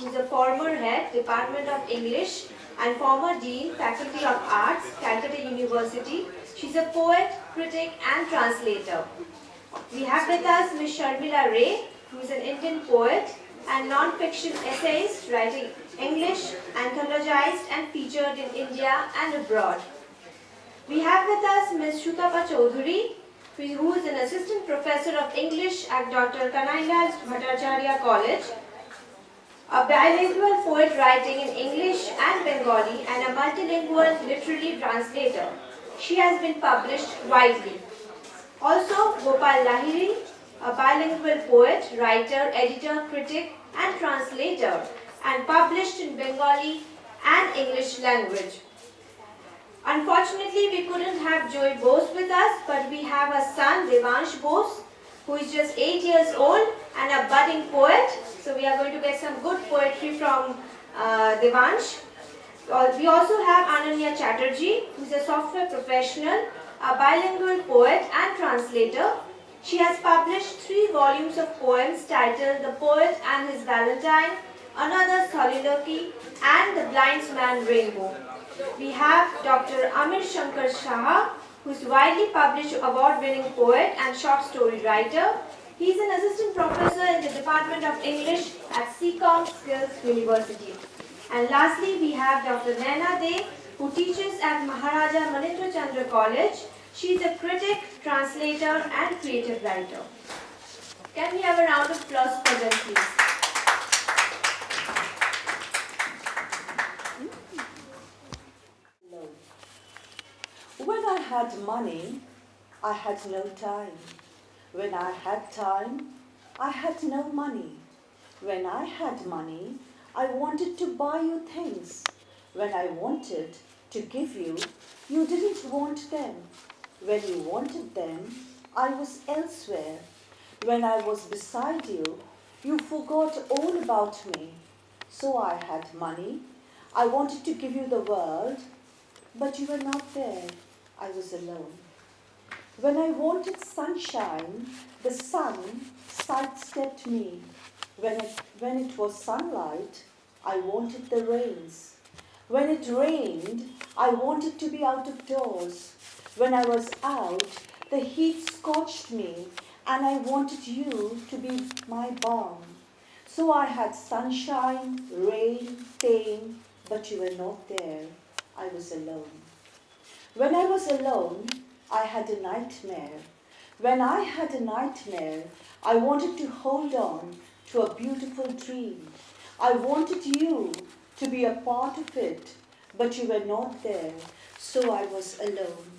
who is a former head, Department of English, and former Dean, Faculty of Arts, Calcutta University. She's a poet, critic, and translator. We have with us Ms. Sharmila Ray, who is an Indian poet and non-fiction essayist, writing English, anthologized and featured in India and abroad. We have with us Ms. Sutapa Chaudhuri, who is an assistant professor of English at Dr. Kanailas Bhattacharya College, a bilingual poet writing in English and Bengali, and a multilingual literary translator. She has been published widely. Also, Gopal Lahiri, a bilingual poet, writer, editor, critic, and translator, and published in Bengali and English language. Unfortunately, we couldn't have Joie Bose with us, but we have a son, Devansh Bose, who is just 8 years old and a budding poet. So we are going to get some good poetry from Devansh. We also have Ananya Chatterjee, who is a software professional, a bilingual poet and translator. She has published 3 volumes of poems titled The Poet and His Valentine, Another Soliloquy, and The Blind Man's Rainbow. We have Dr. Amit Shankar Saha, who is widely published award-winning poet and short story writer. He is an assistant professor in the Department of English at CCOM Skills University. And lastly, we have Dr. Naina, who teaches at Maharaja Manindra Chandra College. She is a critic, translator, and creative writer. Can we have a round of applause for them, please? When I had money, I had no time. When I had time, I had no money. When I had money, I wanted to buy you things. When I wanted to give you, you didn't want them. When you wanted them, I was elsewhere. When I was beside you, you forgot all about me. So I had money. I wanted to give you the world, but you were not there. I was alone. When I wanted sunshine, the sun sidestepped me. When it was sunlight, I wanted the rains. When it rained, I wanted to be out of doors. When I was out, the heat scorched me, and I wanted you to be my balm. So I had sunshine, rain, pain, but you were not there. I was alone. When I was alone, I had a nightmare. When I had a nightmare, I wanted to hold on to a beautiful dream. I wanted you to be a part of it, but you were not there, so I was alone.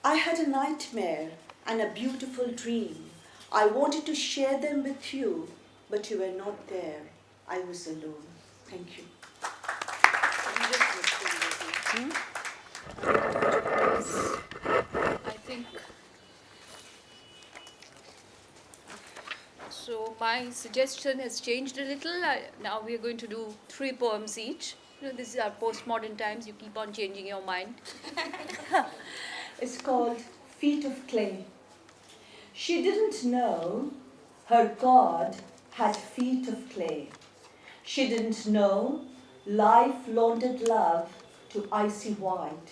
I had a nightmare and a beautiful dream. I wanted to share them with you, but you were not there. I was alone. Thank you. I think so. My suggestion has changed a little. Now we are going to do 3 poems each. This is our postmodern times. You keep on changing your mind. It's called Feet of Clay. She didn't know her God had feet of clay. She didn't know life laundered love to icy white.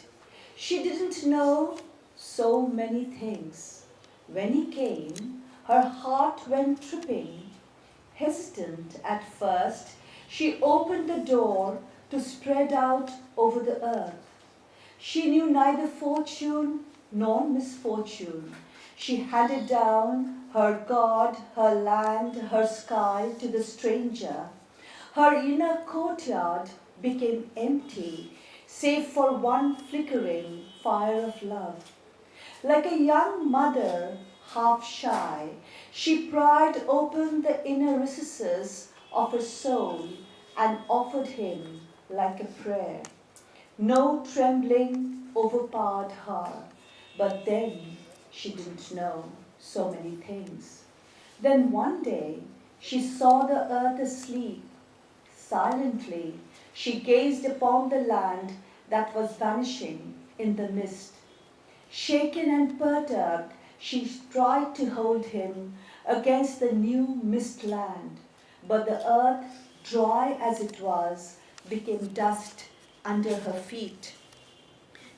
She didn't know so many things. When he came, her heart went tripping. Hesitant at first, she opened the door to spread out over the earth. She knew neither fortune nor misfortune. She handed down her God, her land, her sky to the stranger. Her inner courtyard became empty, save for one flickering fire of love. Like a young mother, half shy, she pried open the inner recesses of her soul and offered him like a prayer. No trembling overpowered her, but then she didn't know so many things. Then one day she saw the earth asleep. Silently she gazed upon the land that was vanishing in the mist. Shaken and perturbed, she tried to hold him against the new mist land. but the earth, dry as it was, became dust under her feet.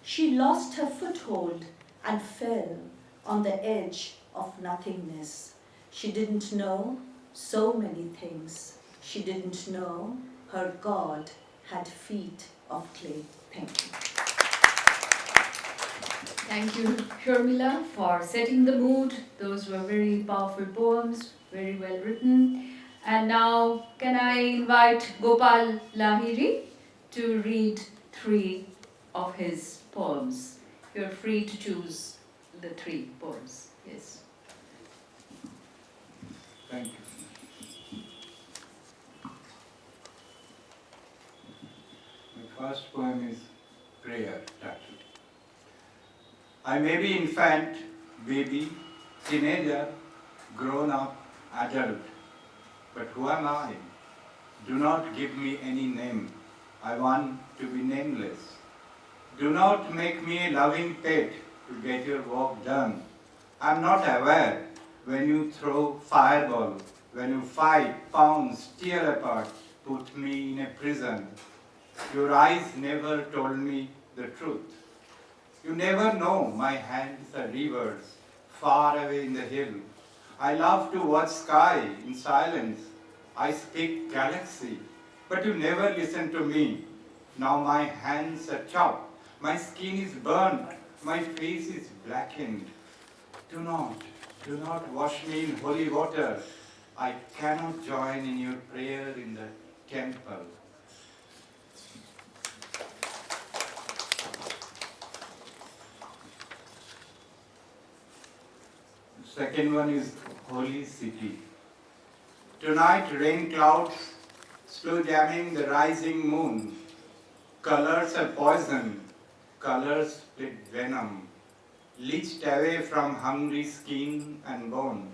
She lost her foothold and fell on the edge of nothingness. She didn't know so many things. She didn't know her God had feet of clay. Thank you. Thank you, Sharmila, for setting the mood. Those were very powerful poems, very well written. And now, can I invite Gopal Lahiri to read 3 of his poems? You're free to choose the 3 poems. Yes. Thank you. My first poem is Prayer title. I may be infant, baby, teenager, grown up, adult, but who am I? Do not give me any name. I want to be nameless. Do not make me a loving pet to get your work done. I'm not aware when you throw fireball, when you fight, pounce, tear apart, put me in a prison. Your eyes never told me the truth. You never know my hands are rivers, far away in the hill. I love to watch sky in silence. I speak galaxy, but you never listen to me. Now my hands are chopped, my skin is burnt, my face is blackened. Do not wash me in holy water. I cannot join in your prayer in the temple. Second one is Holy City. Tonight rain clouds slow jamming the rising moon. Colors are poison, colors split venom, leached away from hungry skin and bone.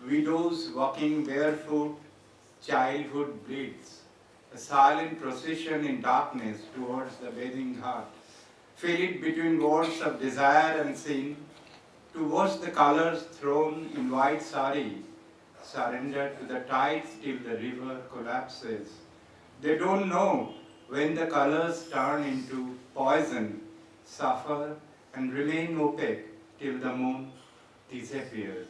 Widows walking barefoot, childhood bleeds. A silent procession in darkness towards the bathing heart. Feel it between words of desire and sin. To watch the colors thrown in white sari, surrender to the tides till the river collapses. They don't know when the colors turn into poison, suffer and remain opaque till the moon disappears.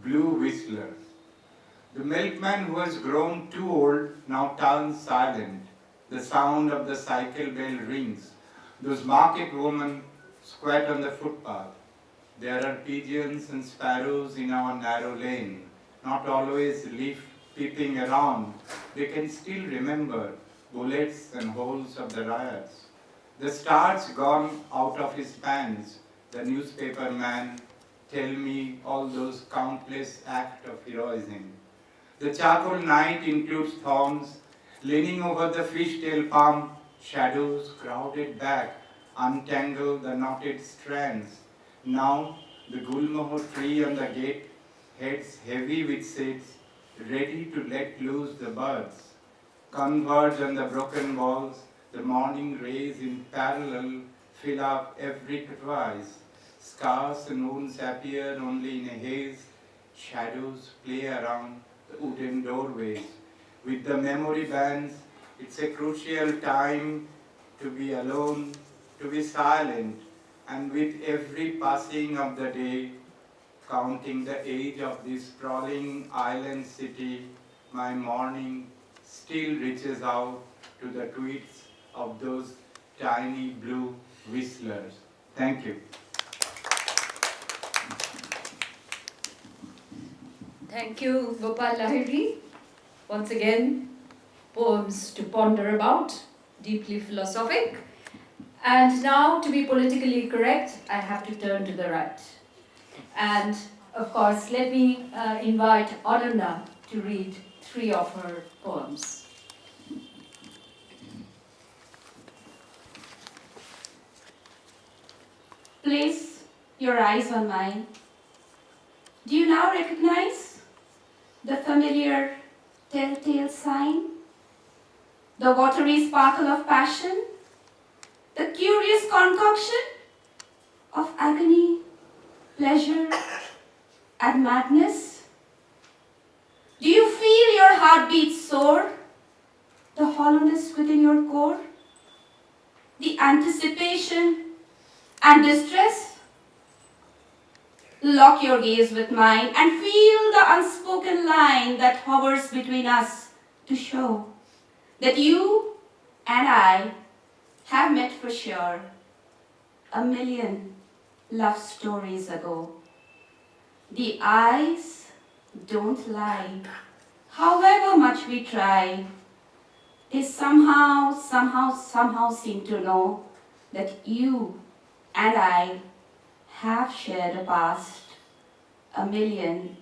Blue whistlers. The milkman who has grown too old now turns silent. The sound of the cycle bell rings. Those market women squat on the footpath. There are pigeons and sparrows in our narrow lane, not always leaf peeping around. They can still remember bullets and holes of the riots. The starch gone out of his pants, the newspaper man tell me all those countless acts of heroism. The charcoal night includes thorns, leaning over the fishtail palm, shadows crowded back, untangle the knotted strands. Now the gulmoho tree on the gate, heads heavy with seeds, ready to let loose the birds. Converge on the broken walls, the morning rays in parallel fill up every crevice. Scars and wounds appear only in a haze. Shadows play around the wooden doorways. With the memory bands, it's a crucial time to be alone, to be silent, and with every passing of the day, counting the age of this sprawling island city, my morning still reaches out to the tweets of those tiny blue whistlers. Thank you. Thank you, Gopal Lahiri. Once again, poems to ponder about, deeply philosophic. And now, to be politically correct, I have to turn to the right. And of course, let me invite Ananya to read 3 of her poems. Place your eyes on mine. Do you now recognize telltale sign, the watery sparkle of passion, the curious concoction of agony, pleasure, and madness? Do you feel your heartbeat soar, the hollowness within your core, the anticipation and distress? Lock your gaze with mine and feel the unspoken line that hovers between us to show that you and I have met for sure a million love stories ago. The eyes don't lie, however much we try. They somehow seem to know that you and I have shared a past a million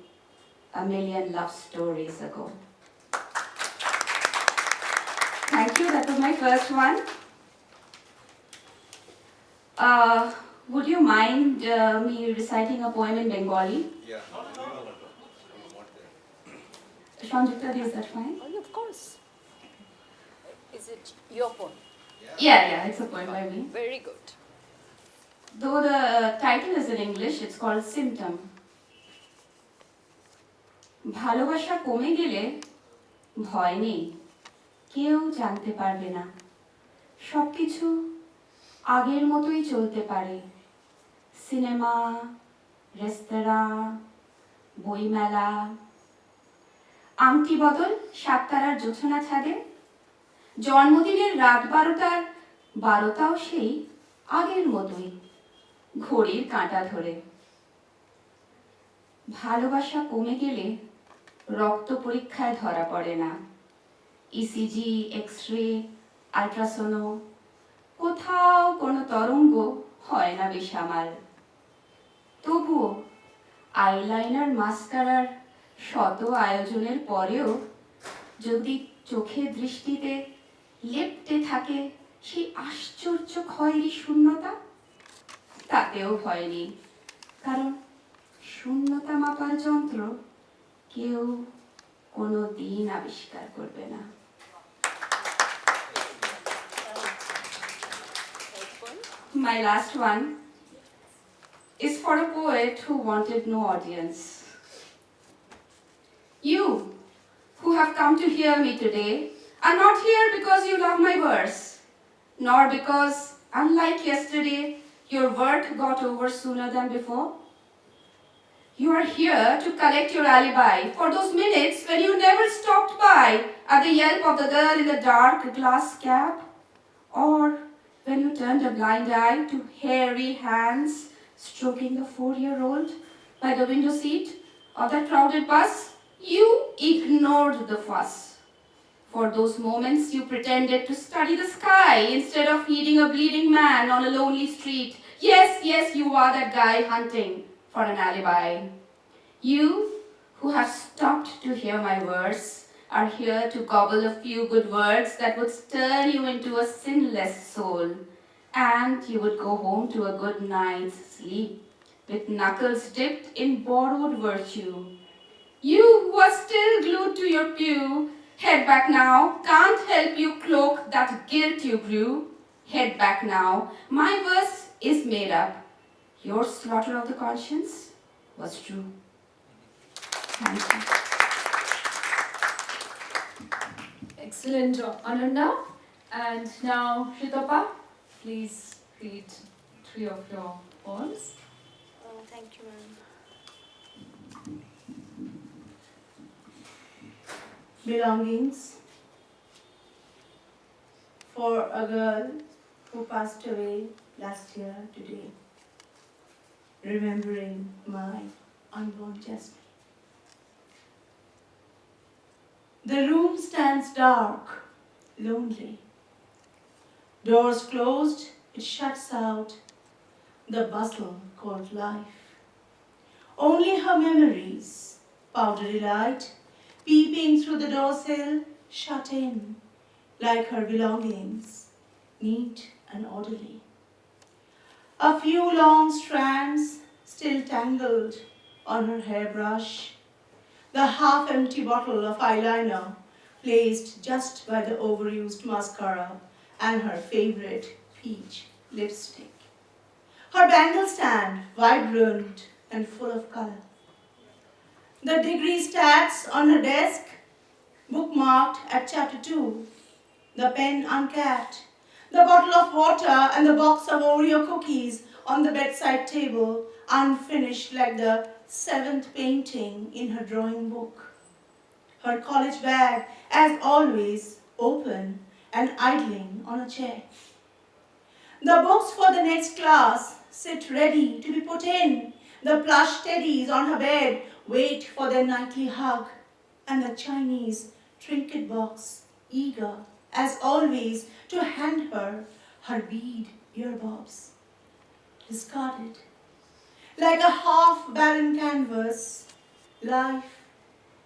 love stories ago. Thank you, that was my first one. Would you mind me reciting a poem in Bengali? Yeah. Sanjukta, is that fine? Oh, of course. Is it your poem? Yeah, it's a poem by me. Very good. Though the title is in English, it's called Symptom. ভালোবাসা কমে গেলে ভয় নেই, কেউ জানতে পারবে না, সবকিছু আগের মতোই চলতে পারে। সিনেমা, রেস্তোরাঁ, বইমেলা, আংটি বদল সাততারার জোছনা ছাদে, জন্মদিনের রাত 12টার 12টাও সেই আগের মতোই ঘড়ির কাঁটা ধরে। ভালোবাসা কমে গেলে রক্ত পরীক্ষায় ধরা পড়ে না, ইসিজি, এক্স-রে, আল্ট্রাসোনো, কোথাও কোনো তরঙ্গ হয় না বেসামাল। তবুও আইলাইনার, মাস্কারার শত আয়োজনের পরেও যদি চোখের দৃষ্টিতে লেপ্টে থাকে সেই আশ্চর্য খয়েরি শূন্যতা, তাতেও ভয় নেই, কারণ শূন্যতা মাপার যন্ত্র কেউ কোনো দিন আবিষ্কার করবে না। My last one is for a poet who wanted no audience. You, who have come to hear me today, are not here because you love my verse, nor because, unlike yesterday, your work got over sooner than before. You are here to collect your alibi for those minutes when you never stopped by at the yelp of the girl in the dark glass cab, or when you turned a blind eye to hairy hands stroking the 4-year-old by the window seat of that crowded bus. You ignored the fuss. For those moments you pretended to study the sky instead of feeding a bleeding man on a lonely street. Yes, you are that guy hunting for an alibi. You, who have stopped to hear my verse, are here to gobble a few good words that would turn you into a sinless soul, and you would go home to a good night's sleep with knuckles dipped in borrowed virtue. You, who are still glued to your pew, head back now, can't help you cloak that guilt you grew. Head back now, my verse is made up. Your slaughter of the conscience was true. Thank you. Excellent, Ananya. And now, Sutapa, please read 3 of your poems. Thank you, ma'am. Belongings for a girl who passed away last year today, remembering my unborn Jasmine. The room stands dark, lonely. Doors closed, it shuts out the bustle called life. Only her memories, powdery light, peeping through the door sill, shut in, like her belongings, neat and orderly. A few long strands still tangled on her hairbrush, the half-empty bottle of eyeliner placed just by the overused mascara and her favorite peach lipstick. Her bangle stand, vibrant and full of color. The degree stats on her desk, bookmarked at chapter 2, the pen uncapped, the bottle of water and the box of Oreo cookies on the bedside table, unfinished like the 7th painting in her drawing book. Her college bag, as always, open and idling on a chair. The books for the next class sit ready to be put in. The plush teddies on her bed wait for their nightly hug. And the Chinese trinket box, eager, as always, to hand her her bead earbobs. Discarded. Like a half-barren canvas, life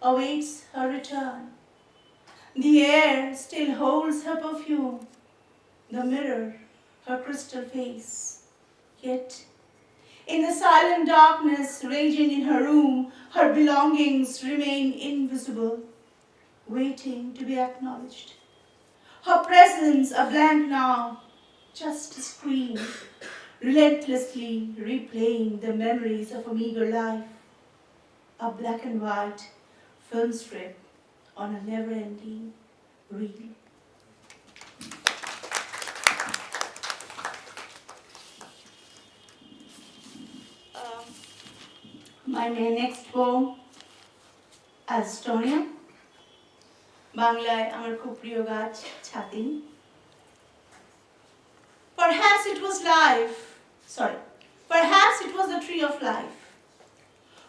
awaits her return. The air still holds her perfume, the mirror her crystal face. Yet, in the silent darkness raging in her room, her belongings remain invisible, waiting to be acknowledged. Her presence a blank now, just a screen, relentlessly replaying the memories of a meager life, a black and white film strip on a never-ending reel. My next poem, Estonia. বাংলায় আমার খুব প্রিয় গাছ ছাতি। Perhaps it was life. Perhaps it was the tree of life.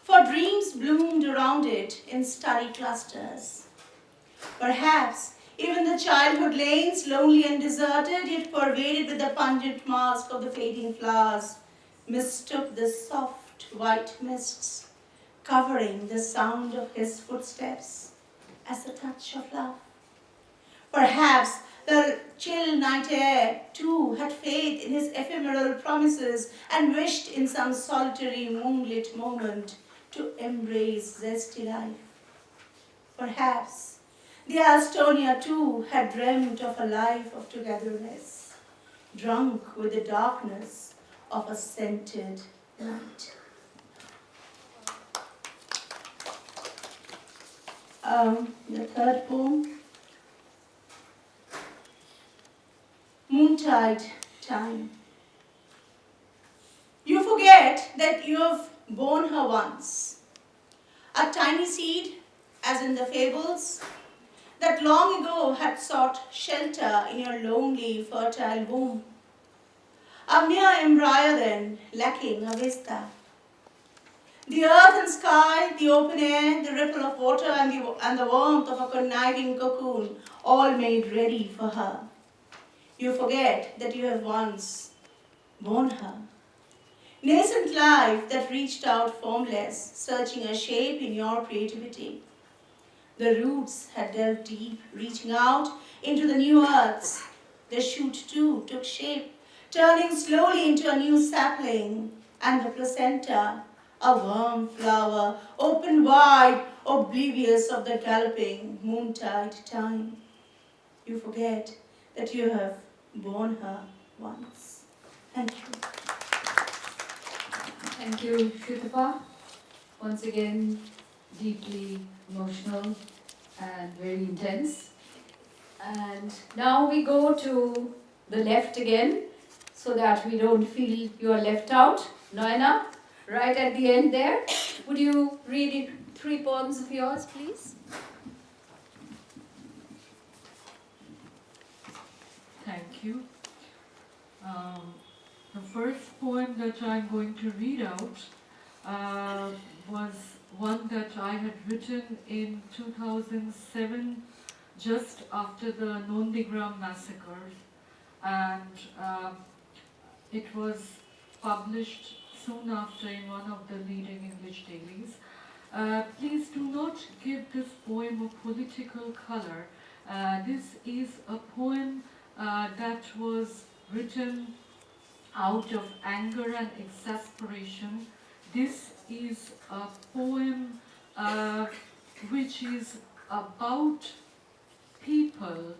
For dreams bloomed around it in starry clusters. Perhaps even the childhood lanes, lonely and deserted, yet pervaded with the pungent mask of the fading flowers, mistook the soft white mists, covering the sound of his footsteps as the touch of love. Perhaps the chill night air, too, had faith in his ephemeral promises and wished in some solitary moonlit moment to embrace zesty life. Perhaps the Estonia, too, had dreamt of a life of togetherness, drunk with the darkness of a scented night. The third poem, Moontide Time. You forget that you have borne her once, a tiny seed, as in the fables, that long ago had sought shelter in your lonely, fertile womb. A mere embryo then, lacking a vista. The earth and sky, the open air, the ripple of water and the warmth of a conniving cocoon, all made ready for her. You forget that you have once borne her. Nascent life that reached out formless, searching a shape in your creativity. The roots had delved deep, reaching out into the new earths. The shoot too took shape, turning slowly into a new sapling, and the placenta, a warm flower, open wide, oblivious of the galloping moontide time. You forget that you have borne her once. Thank you. Thank you, Sutapa. Once again, deeply emotional and very intense. And now we go to the left again, so that we don't feel you are left out. Naina, right at the end there. Would you read 3 poems of yours, please? Thank you. The first poem that I'm going to read out was one that I had written in 2007, just after the Nondigram massacres, and it was published soon after in one of the leading English dailies. Please do not give this poem a political color. This is a poem that was written out of anger and exasperation. This is a poem which is about people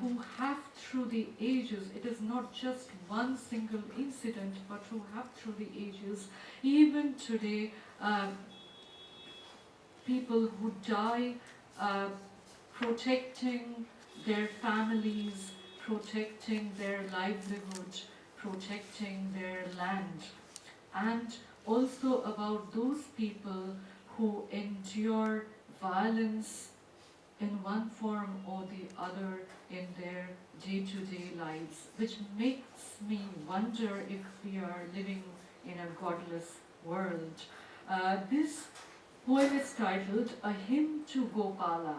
who have through the ages, it is not just one single incident, but who have through the ages, even today, people who die protecting their families, protecting their livelihood, protecting their land, and also about those people who endure violence in one form or the other in their day-to-day lives, which makes me wonder if we are living in a godless world. This poem is titled A Hymn to Gopala.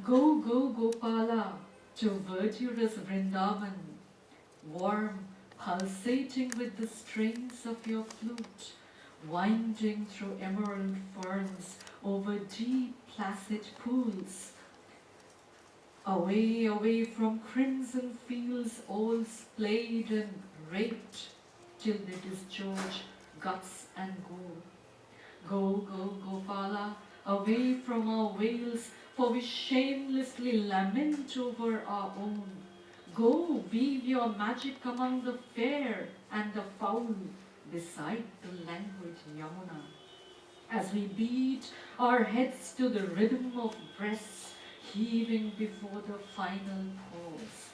Go, go, Gopala, to verdurous Vrindavan, warm, pulsating with the strains of your flute, winding through emerald ferns over deep, placid pools, away, away from crimson fields all splayed and raped, till they disgorge guts and gore. Go, go, Gopala, away from our veils, for we shamelessly lament over our own. Go, weave your magic among the fair and the foul, beside the languid Yamuna, as we beat our heads to the rhythm of breasts heaving before the final pause.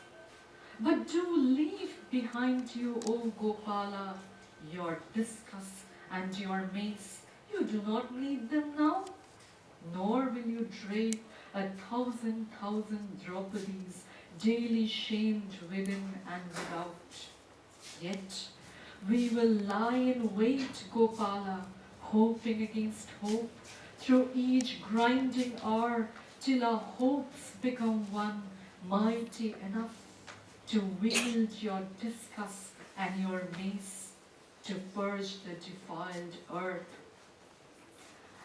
But do leave behind you, O Gopala, your discus and your mace. You do not need them now, nor will you drape 1,000 Draupadies, daily shamed within and without. Yet we will lie in wait, Gopala, hoping against hope, through each grinding hour, till our hopes become one, mighty enough to wield your discus and your mace to purge the defiled earth.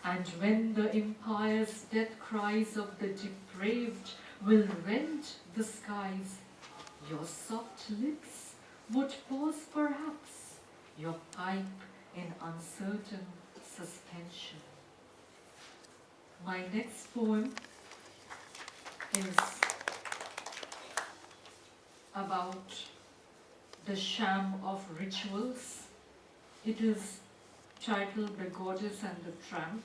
And when the empire's death cries of the depraved will rend the skies, your soft lips would pause perhaps, your pipe in uncertain suspension. My next poem is about the sham of rituals. It is titled The Goddess and the Tramp.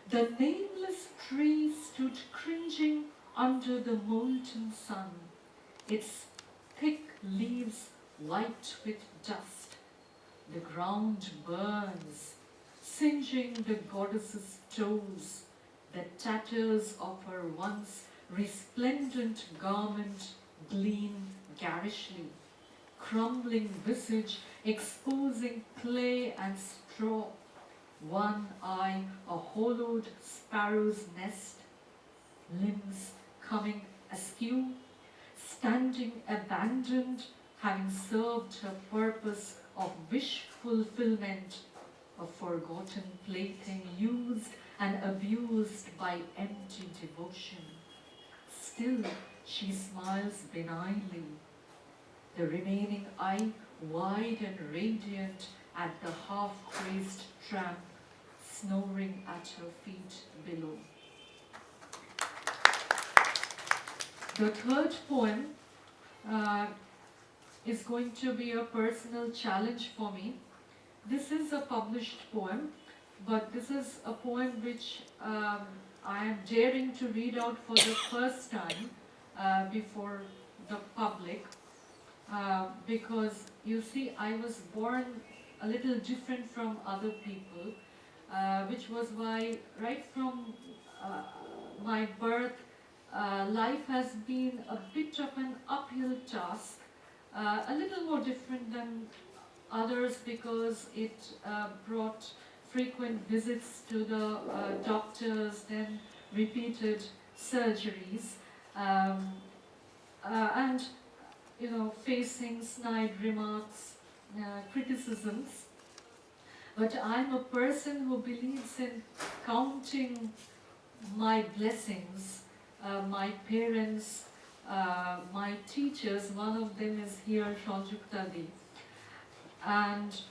The nameless tree stood cringing under the molten sun, its thick leaves white with dust. The ground burns, singeing the goddess's toes. The tatters of her once resplendent garment gleam garishly, crumbling visage exposing clay and straw, one eye a hollowed sparrow's nest, limbs coming askew, standing abandoned, having served her purpose of wish fulfillment, a forgotten plaything used and abused by empty devotion. Still she smiles benignly, the remaining eye wide and radiant at the half-crazed tramp snoring at her feet below. The third poem is going to be a personal challenge for me. This is a published poem, but this is a poem which I am daring to read out for the first time before the public, because you see, I was born a little different from other people, which was why right from my birth, life has been a bit of an uphill task, a little more different than others because it brought frequent visits to the doctors, then repeated surgeries, and facing snide remarks, criticisms. But I'm a person who believes in counting my blessings, my parents, my teachers. One of them is here, Sanjukta, and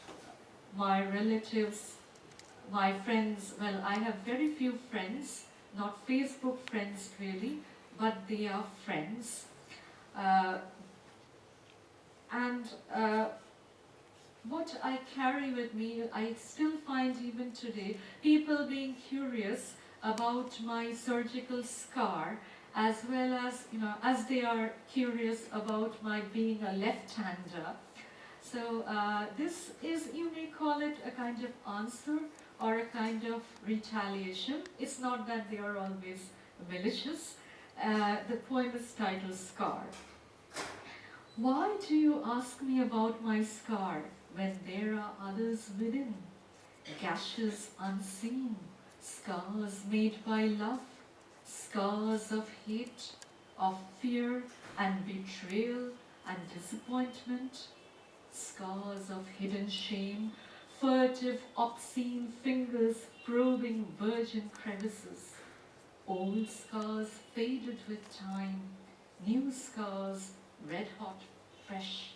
my relatives, my friends. Well, I have very few friends, not Facebook friends really, but they are friends. And what I carry with me, I still find even today, people being curious about my surgical scar, as well as, as they are curious about my being a left-hander. So this is, you may call it a kind of answer or a kind of retaliation. It's not that they are always malicious. The poem is titled Scar. Why do you ask me about my scar when there are others within? Gashes unseen, scars made by love, scars of hate, of fear and betrayal and disappointment, scars of hidden shame, furtive, obscene fingers probing virgin crevices, old scars faded with time, new scars red hot, fresh,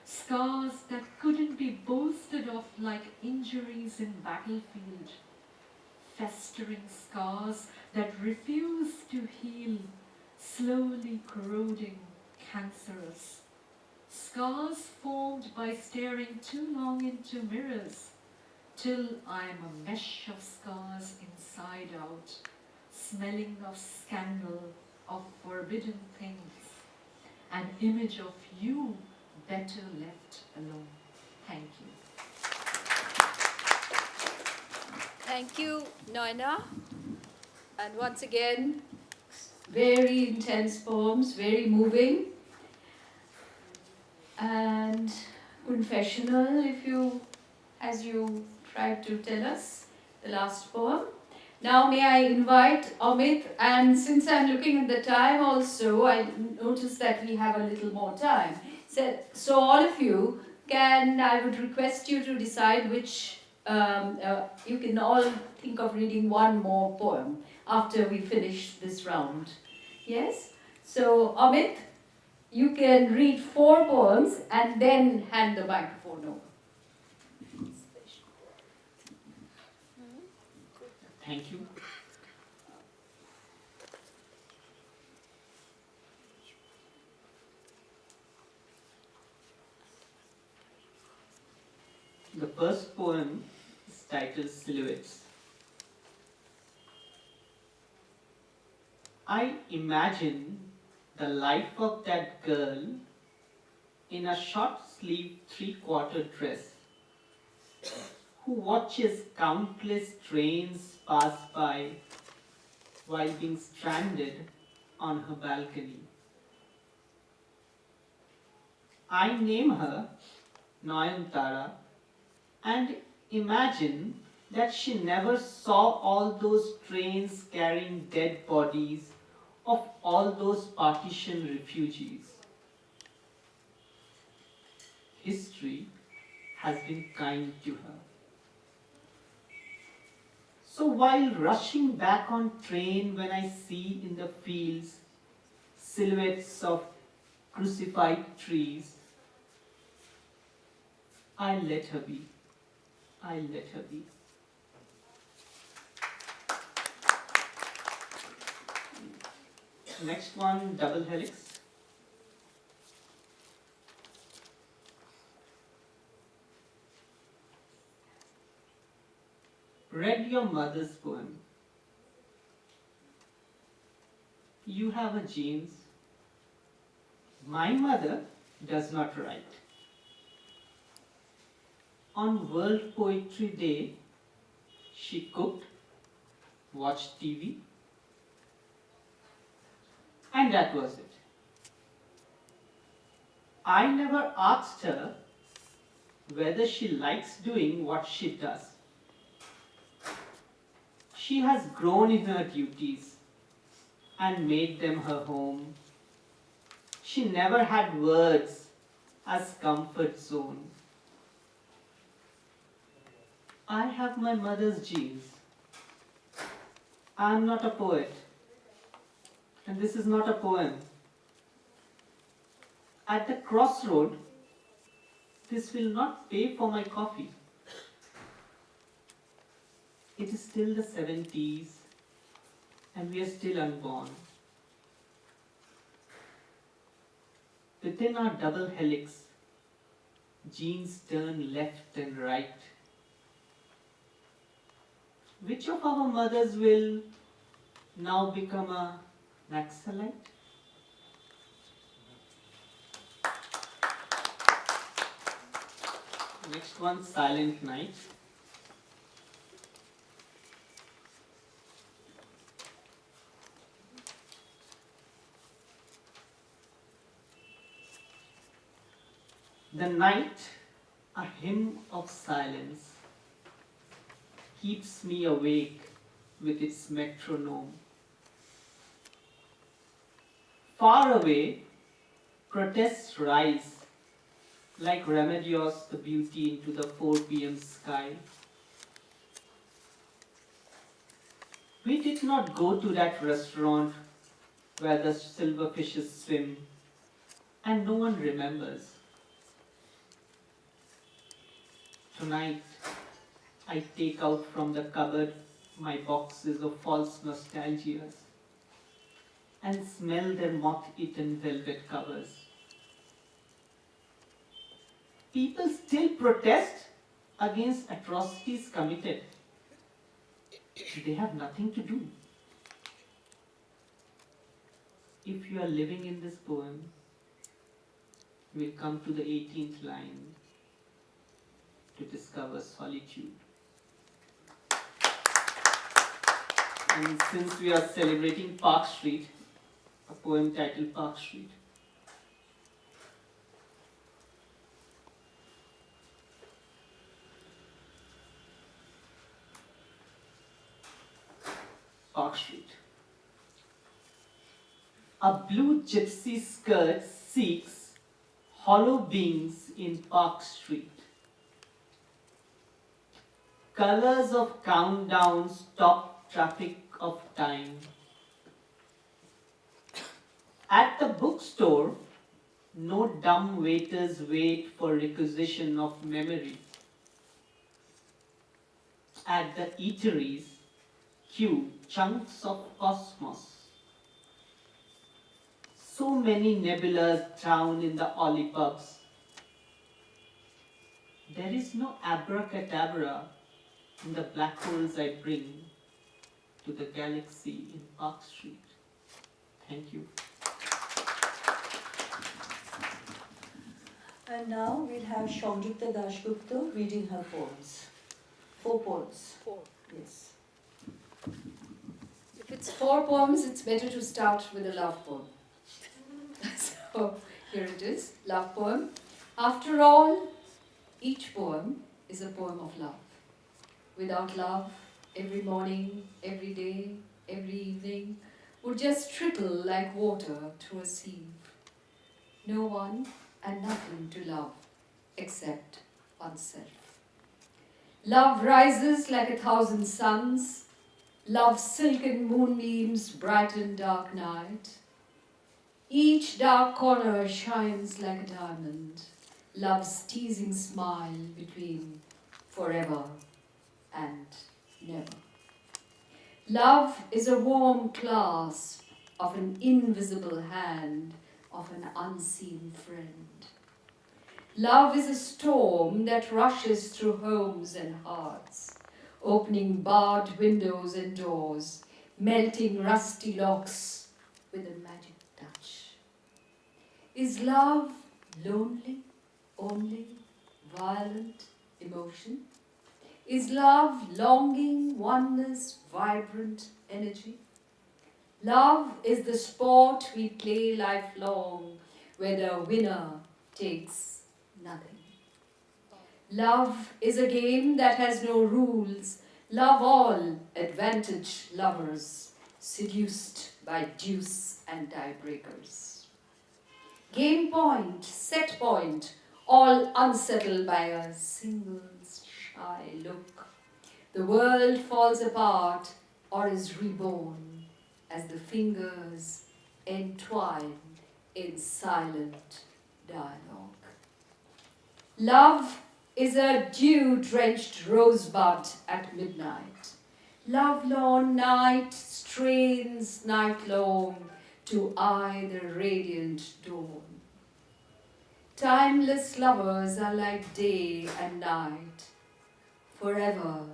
scars that couldn't be boasted of like injuries in battlefield, festering scars that refuse to heal, slowly corroding, cancerous, scars formed by staring too long into mirrors, till I am a mesh of scars inside out, smelling of scandal, of forbidden things, an image of you better left alone. Thank you. Thank you, Naina. And once again, very intense poems, very moving and confessional, as you tried to tell us, the last poem. Now may I invite Amit, and since I'm looking at the time also, I notice that we have a little more time. So all of you I would request you to decide which, you can all think of reading one more poem after we finish this round. Yes? So Amit, you can read 4 poems and then hand the microphone over. Thank you. The first poem is titled Silhouettes. I imagine the life of that girl in a short-sleeved three-quarter dress who watches countless trains pass by while being stranded on her balcony. I name her Naina and imagine that she never saw all those trains carrying dead bodies of all those partition refugees. History has been kind to her. So while rushing back on train, when I see in the fields silhouettes of crucified trees, I let her be. I let her be. Next one, double helix. Read your mother's poem. You have a genes. My mother does not write. On World Poetry Day, she cooked, watched TV, and that was it. I never asked her whether she likes doing what she does. She has grown in her duties and made them her home. She never had words as comfort zone. I have my mother's genes. I am not a poet, and this is not a poem. At the crossroad, this will not pay for my coffee. It is still the 70s, and we are still unborn. Within our double helix, genes turn left and right. Which of our mothers will now become a Naxalite? Next one, Silent Night. The night, a hymn of silence, keeps me awake with its metronome. Far away, protests rise like Remedios the beauty into the 4 p.m. sky. We did not go to that restaurant where the silverfishes swim, and no one remembers. Tonight, I take out from the cupboard my boxes of false nostalgias and smell their moth-eaten velvet covers. People still protest against atrocities committed. They have nothing to do. If you are living in this poem, you will come to the 18th line to discover solitude. And since we are celebrating Park Street, a poem titled Park Street. Park Street. A blue gypsy skirt seeks hollow beings in Park Street. Colors of countdown stop traffic of time. At the bookstore, no dumb waiters wait for requisition of memory. At the eateries, queue chunks of cosmos. So many nebulas drown in the olipubs. There is no abracadabra in the black holes I bring to the galaxy in Park Street. Thank you. And now we'll have Sanjukta Dasgupta reading her poems. 4 poems. 4. Yes. If it's 4 poems, it's better to start with a love poem. So here it is, love poem. After all, each poem is a poem of love. Without love, every morning, every day, every evening would just trickle like water through a sieve. No one and nothing to love except oneself. Love rises like 1,000 suns. Love's silken moonbeams brighten dark night. Each dark corner shines like a diamond. Love's teasing smile between forever and never. Love is a warm clasp of an invisible hand of an unseen friend. Love is a storm that rushes through homes and hearts, opening barred windows and doors, melting rusty locks with a magic touch. Is love lonely, only violent emotion? Is love longing, oneness, vibrant energy? Love is the sport we play lifelong, where the winner takes nothing. Love is a game that has no rules. Love all advantage lovers, seduced by deuce and tiebreakers. Game point, set point, all unsettled by a single shy look. The world falls apart or is reborn as the fingers entwine in silent dialogue. Love is a dew-drenched rosebud at midnight. Lovelorn night strains night long to eye the radiant dawn. Timeless lovers are like day and night, forever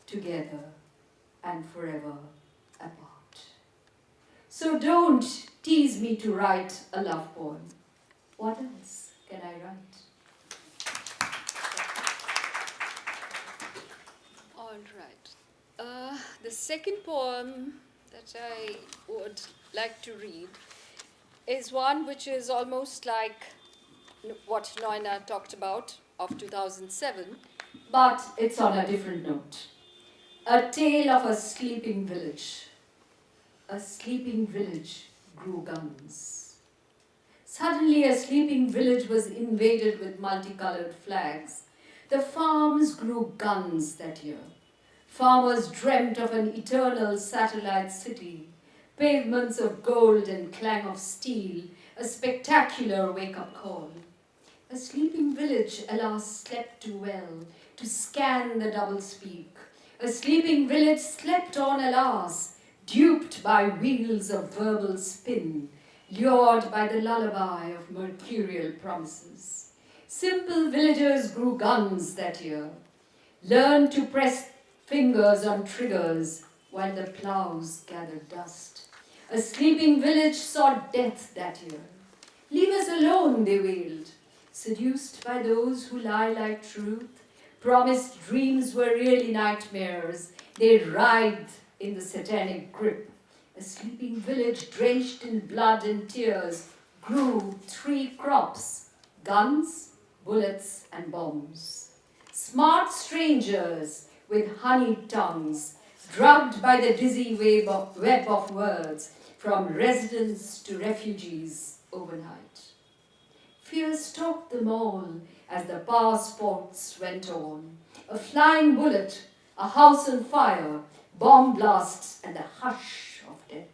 together and forever apart. So don't tease me to write a love poem. What else can I write? All right. The second poem that I would like to read is one which is almost like what Naina talked about of 2007, but it's on a different note. A tale of a sleeping village. A sleeping village grew guns. Suddenly, a sleeping village was invaded with multicolored flags. The farms grew guns that year. Farmers dreamt of an eternal satellite city, pavements of gold and clang of steel, a spectacular wake-up call. A sleeping village, alas, slept too well to scan the doublespeak. A sleeping village slept on, alas, duped by wheels of verbal spin, lured by the lullaby of mercurial promises. Simple villagers grew guns that year, learned to press fingers on triggers while the plows gathered dust. A sleeping village saw death that year. Leave us alone, they wailed. Seduced by those who lie like truth, promised dreams were really nightmares. They writhed in the satanic grip. A sleeping village drenched in blood and tears grew 3 crops: guns, bullets, and bombs. Smart strangers with honeyed tongues, drugged by the dizzy web of words, from residents to refugees overnight. Fear stalked them all as the passports went on. A flying bullet, a house on fire, bomb blasts, and the hush of death.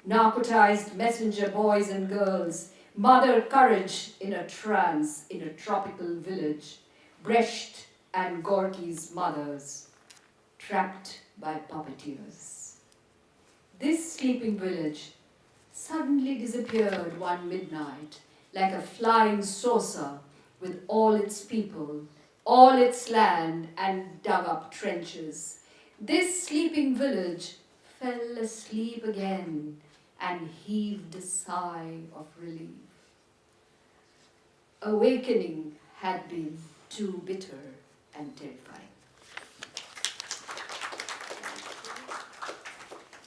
Narcotized messenger boys and girls, mother courage in a trance in a tropical village. Brecht and Gorky's mothers, trapped by puppeteers. This sleeping village suddenly disappeared one midnight like a flying saucer with all its people, all its land, and dug up trenches. This sleeping village fell asleep again and heaved a sigh of relief. Awakening had been too bitter and terrifying.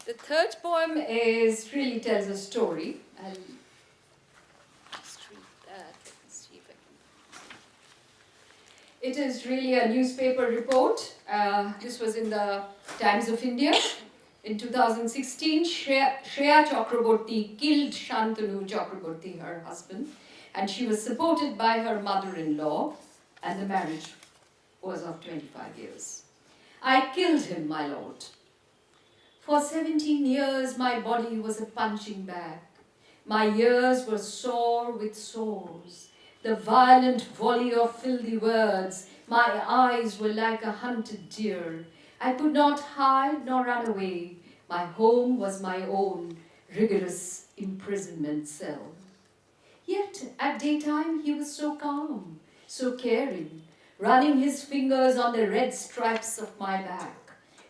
The third poem really tells a story. I'll just read that. Let's see if I can. It is really a newspaper report. This was in the Times of India. In 2016, Shreya Chakraborty killed Shantanu Chakraborty, her husband, and she was supported by her mother-in-law, and the marriage was of 25 years. I killed him, my lord. For 17 years, my body was a punching bag. My ears were sore with sores. The violent volley of filthy words, my eyes were like a hunted deer. I could not hide nor run away. My home was my own rigorous imprisonment cell. Yet at daytime he was so calm, so caring, running his fingers on the red stripes of my back.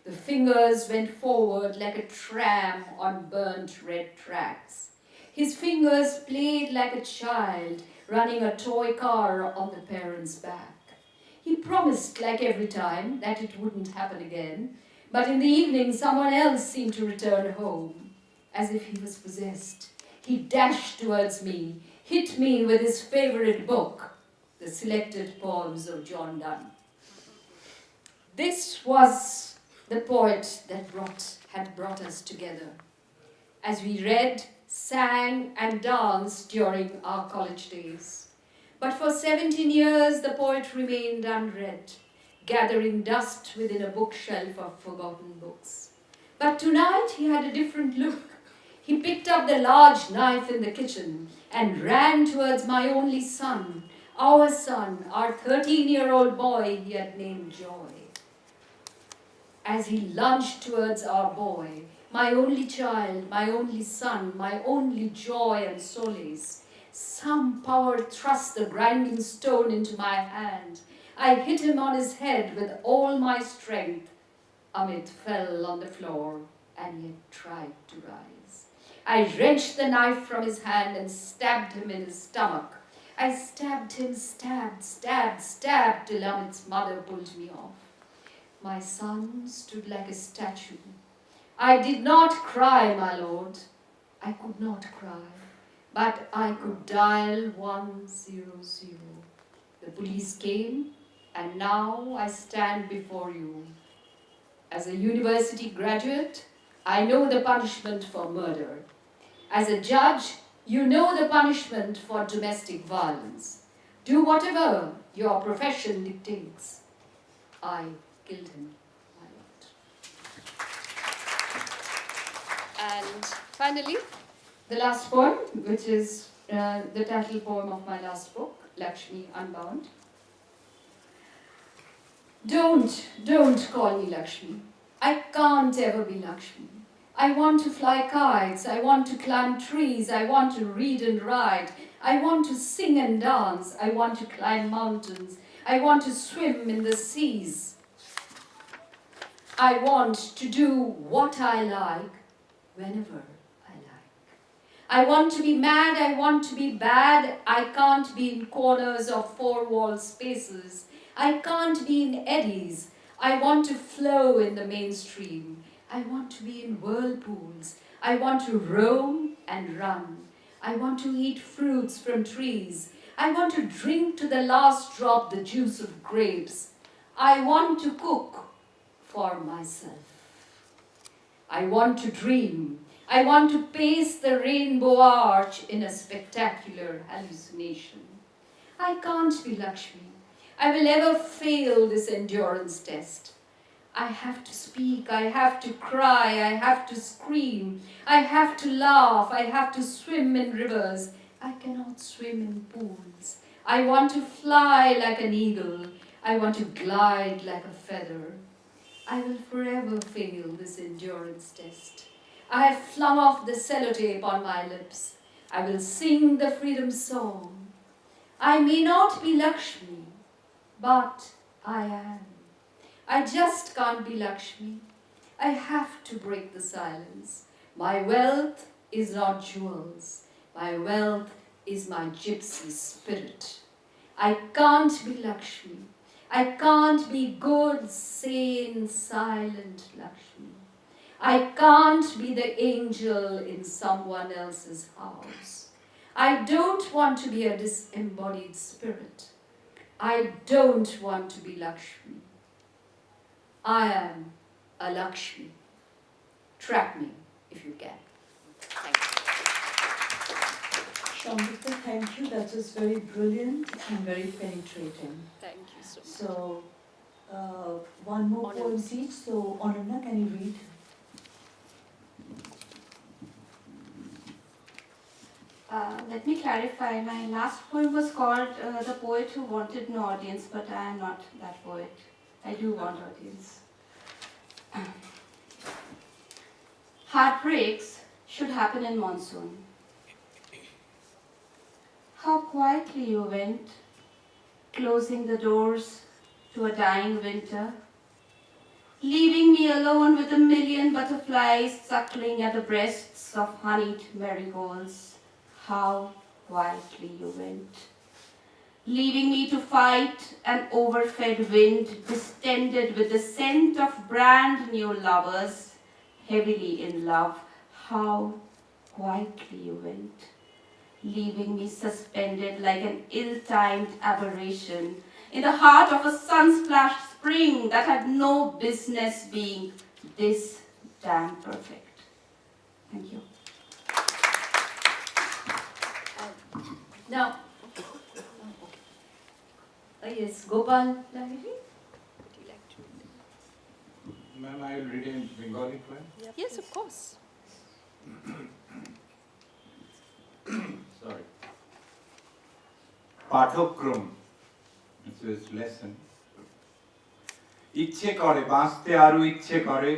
The fingers went forward like a tram on burnt red tracks. His fingers played like a child running a toy car on the parent's back. He promised, like every time, that it wouldn't happen again, but in the evening someone else seemed to return home, as if he was possessed. He dashed towards me, hit me with his favorite book, the selected poems of John Donne. This was the poet that had brought us together, as we read, sang, and danced during our college days. But for 17 years, the poet remained unread, gathering dust within a bookshelf of forgotten books. But tonight, he had a different look. He picked up the large knife in the kitchen and ran towards my only son, our 13-year-old boy he had named Joie. as he lunged towards our boy, my only child, my only son, my only joy and solace. Some power thrust the grinding stone into my hand. I hit him on his head with all my strength. Amit fell on the floor and yet tried to rise. I wrenched the knife from his hand and stabbed him in his stomach. I stabbed him, stabbed till Amit's mother pulled me off. My son stood like a statue. I did not cry, my lord. I could not cry, but I could dial 100. The police came, and now I stand before you. As a university graduate, I know the punishment for murder. As a judge, you know the punishment for domestic violence. Do whatever your profession dictates. I killed him, my lord. And finally, the last poem, which is the title poem of my last book, Lakshmi Unbound. Don't call me Lakshmi. I can't ever be Lakshmi. I want to fly kites, I want to climb trees, I want to read and write, I want to sing and dance, I want to climb mountains, I want to swim in the seas. I want to do what I like, whenever I like. I want to be mad, I want to be bad, I can't be in corners of four-wall spaces. I can't be in eddies, I want to flow in the mainstream. I want to be in whirlpools. I want to roam and run. I want to eat fruits from trees. I want to drink to the last drop the juice of grapes. I want to cook for myself. I want to dream. I want to pace the rainbow arch in a spectacular hallucination. I can't be Lakshmi. I will ever fail this endurance test. I have to speak, I have to cry, I have to scream, I have to laugh, I have to swim in rivers. I cannot swim in pools. I want to fly like an eagle. I want to glide like a feather. I will forever fail this endurance test. I have flung off the sellotape on my lips. I will sing the freedom song. I may not be Lakshmi, but I am. I just can't be Lakshmi. I have to break the silence. My wealth is not jewels. My wealth is my gypsy spirit. I can't be Lakshmi. I can't be good, sane, silent Lakshmi. I can't be the angel in someone else's house. I don't want to be a disembodied spirit. I don't want to be Lakshmi. I am a Lakshmi. Track me if you can. Thank you. Sanjukta, thank you. That was very brilliant and very penetrating. Thank you so much. So, one more poem each. So, Ananya, can you read? Let me clarify. My last poem was called The Poet Who Wanted No Audience, but I am not that poet. I do want audience. Heartbreaks should happen in monsoon. How quietly you went, closing the doors to a dying winter, leaving me alone with a million butterflies suckling at the breasts of honeyed marigolds. How quietly you went, leaving me to fight an overfed wind distended with the scent of brand new lovers, heavily in love. How quietly you went, leaving me suspended like an ill-timed aberration in the heart of a sun-splashed spring that had no business being this damn perfect. Thank you. Now, yes, Gopal, Lahiri, would you like to? Ma'am, I will read a Bengali poem. Yes, of course. Sorry. Pathokrom. This is lesson. ইচ্ছে করে বাঁচতে আরো ইচ্ছে করে,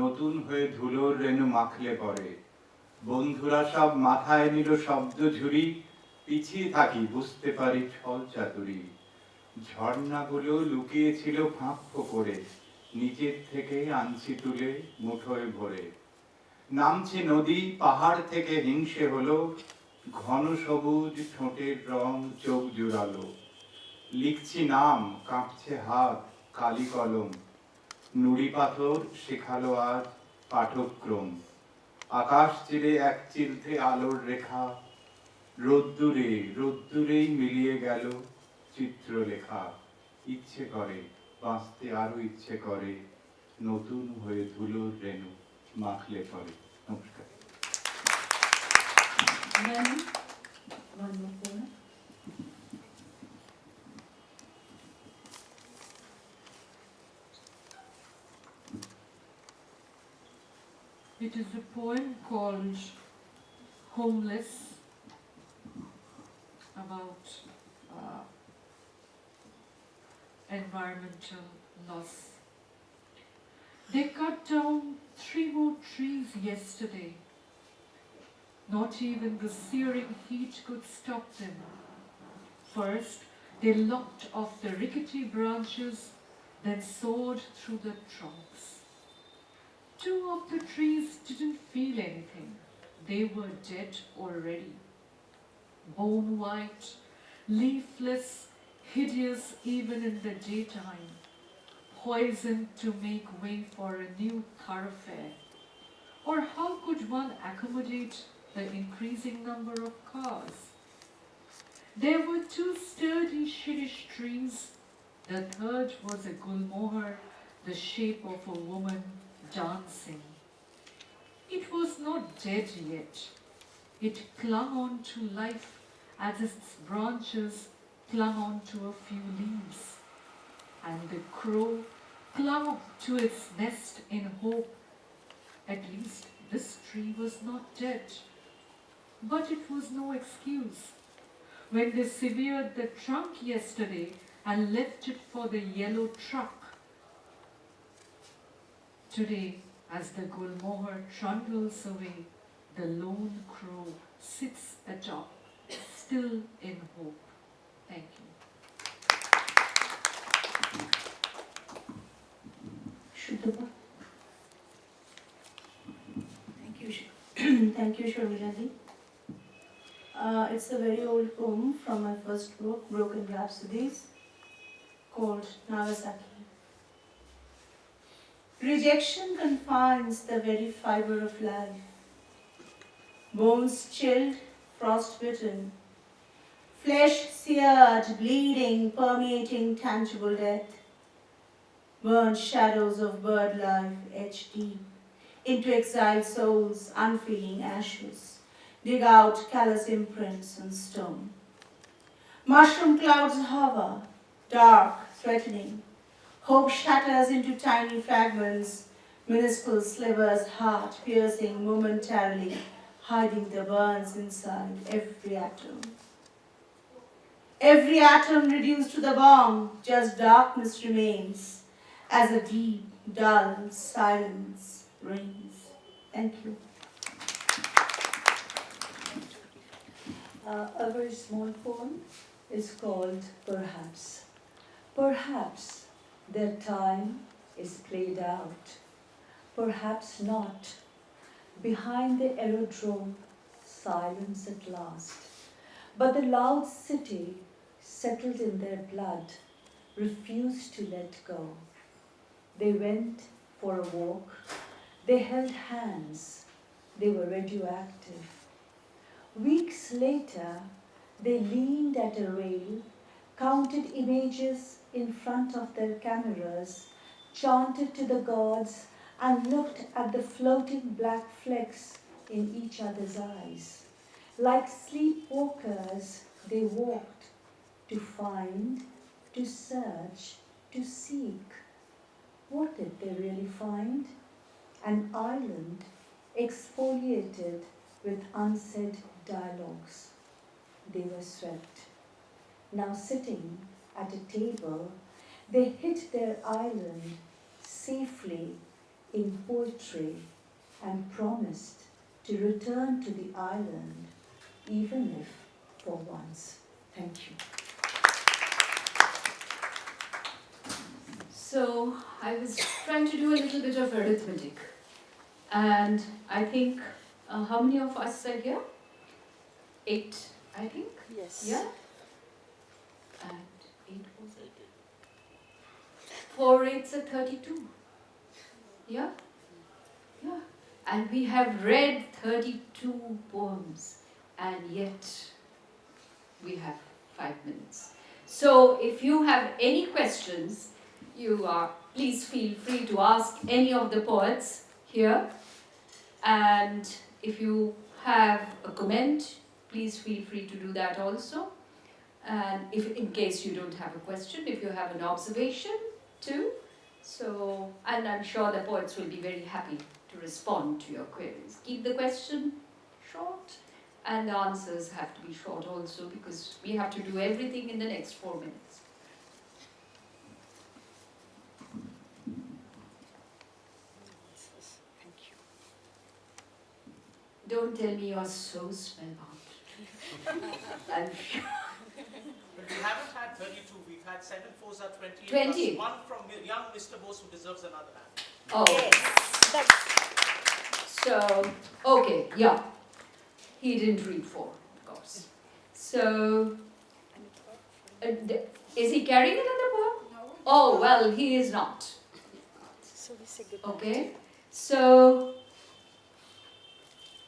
নতুন হয়ে ধুলোর রেণু মাখলে পরে। বন্ধুরা সব মাথায় নিল শব্দ ঝুরি, পিছিয়ে থাকি বুঝতে পারি ছল চাতুরি। ঝর্ণাগুলো লুকিয়েছিল ফাঁক করে, নিচের থেকে আনছি তুলে মুঠোয় ভরে। নামছে নদী পাহাড় থেকে হিংসে হলো, ঘন সবুজ ঠোঁটের রং চোখ জুড়ালো। লিখছি নাম কাঁপছে হাত কালি কলম, নুড়ি পাথর শেখালো আজ পাঠক্রম। আকাশ চিরে এক চিলতে আলোর রেখা, রোদ্দুরে রোদ্দুরেই মিলিয়ে গেল চিত্রলেখা। ইচ্ছে করে বাঁচতে আরো ইচ্ছে করে, নতুন হয়ে ধুলোর রেণু মাখলে পরে। নমস্কার। Naina, one more poem. It is a poem called Homeless, about environmental loss. They cut down 3 more trees yesterday. Not even the searing heat could stop them. First, they lopped off the rickety branches, then sawed through the trunks. 2 of the trees didn't feel anything. They were dead already. Bone white, leafless, hideous even in the daytime, poisoned to make way for a new thoroughfare. Or how could one accommodate the increasing number of cars? There were 2 sturdy Shirish trees. The third was a gulmohar, the shape of a woman dancing. It was not dead yet. It clung on to life as its branches clung on to a few leaves. And the crow clung to its nest in hope. At least this tree was not dead. But it was no excuse. When they severed the trunk yesterday and left it for the yellow truck, today, as the gulmohar trundles away, the lone crow sits atop, still in hope. Thank you. Sutapa. Thank you, thank you, Sharmila ji. It's a very old poem from my first book, Broken Rhapsodies, called Nagasaki. Rejection confines the very fiber of life. Bones chilled, frost-bitten, flesh seared, bleeding, permeating tangible death. Burnt shadows of bird life etch deep into exiled souls' unfeeling ashes. Dig out callous imprints on stone. Mushroom clouds hover, dark, threatening. Hope shatters into tiny fragments, minuscule slivers, heart-piercing momentarily, hiding the burns inside every atom. Every atom reduced to the bomb, just darkness remains, as a deep, dull silence reigns. Thank you. A very small poem is called Perhaps. Perhaps their time is played out. Perhaps not. Behind the aerodrome, silence at last. But the loud city, settled in their blood, refused to let go. They went for a walk. They held hands. They were radioactive. Weeks later, they leaned at a rail, counted images in front of their cameras, chanted to the gods, and looked at the floating black flecks in each other's eyes. Like sleepwalkers, they walked to find, to search, to seek. What did they really find? An island exfoliated with unsaid dialogues. They were swept. Now sitting at a table, They hid their island safely in poetry and promised to return to the island, even if for once. Thank you. So I was trying to do a little bit of arithmetic, and I think how many of us are here? 8, I think. Yes. Yeah. And 8 was it? 4 8s are 32. Yeah. Yeah. And we have read 32 poems, and yet we have 5 minutes. So if you have any questions, please feel free to ask any of the poets here. And if you have a comment, please feel free to do that also. And if in case you don't have a question, if you have an observation too. So, and I'm sure the poets will be very happy to respond to your queries. Keep the question short, and the answers have to be short also, because we have to do everything in the next 4 minutes. Don't tell me you're so spellbound. I'm sure. But we haven't had 32, we've had 7 4s are 28, 20. plus 1 from young Mr. Bose who deserves another hand. Oh. Yes. So, okay, yeah. He didn't read 4, of course. So, is he carrying another poem? No. Oh, well, he is not. So we say good. Okay. So,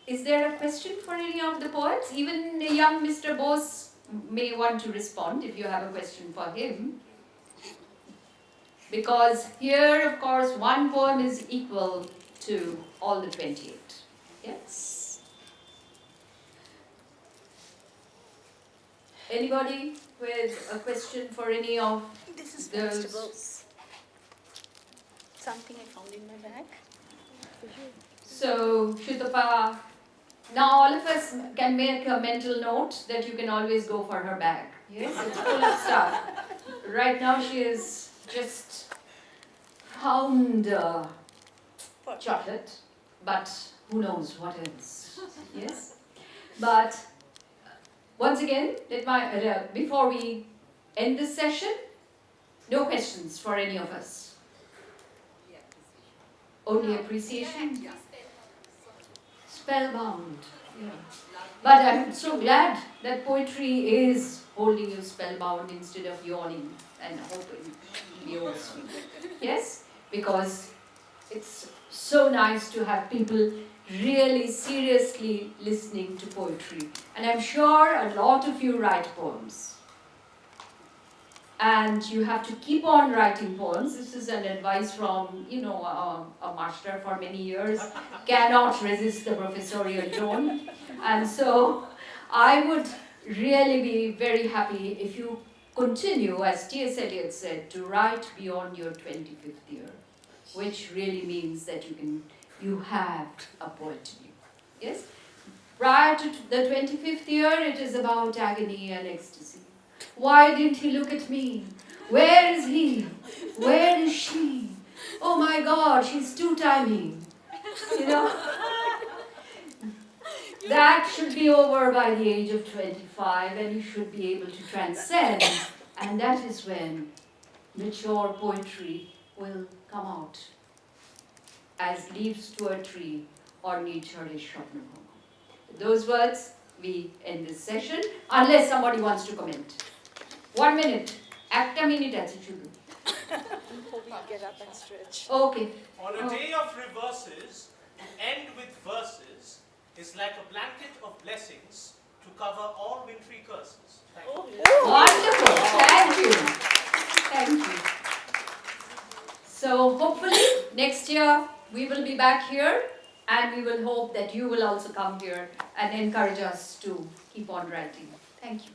is there a question for any of the poets? Even young Mr. Bose may want to respond if you have a question for him. Because here, of course, one poem is equal to all the 28. Yes? Anybody with a question for any of This is those? vegetables. Something I found in my bag. So, Sutapa, now all of us can make a mental note that you can always go for her bag. Yes, it's full of stuff. Right now she has just found chocolate, but who knows what else. Yes? But once again, before we end this session, no questions for any of us. Only appreciation? Spellbound. Yeah. But I'm so glad that poetry is holding you spellbound instead of yawning and hoping yours. Yes? Because it's so nice to have people really seriously listening to poetry. And I'm sure a lot of you write poems. And you have to keep on writing poems. This is an advice from, a master for many years. Cannot resist the professorial tone. And so I would really be very happy if you continue, as T.S. Eliot said, to write beyond your 25th year, which really means that you have a poet in you. Yes? Prior to the 25th year, it is about agony and ecstasy. Why didn't he look at me? Where is he? Where is she? Oh my God, she's two-timing. That should be over by the age of 25, and you should be able to transcend. And that is when mature poetry will come out as leaves to a tree or nature is Shopnahoma. With those words, we end this session, unless somebody wants to comment. 1 minute. একটা minute আছে শুধু. Before we get up and stretch. Okay. On a day of reverses, to end with verses is like a blanket of blessings to cover all wintry curses. Thank you. Wonderful. Thank you. Thank you. So hopefully next year we will be back here, and we will hope that you will also come here and encourage us to keep on writing. Thank you.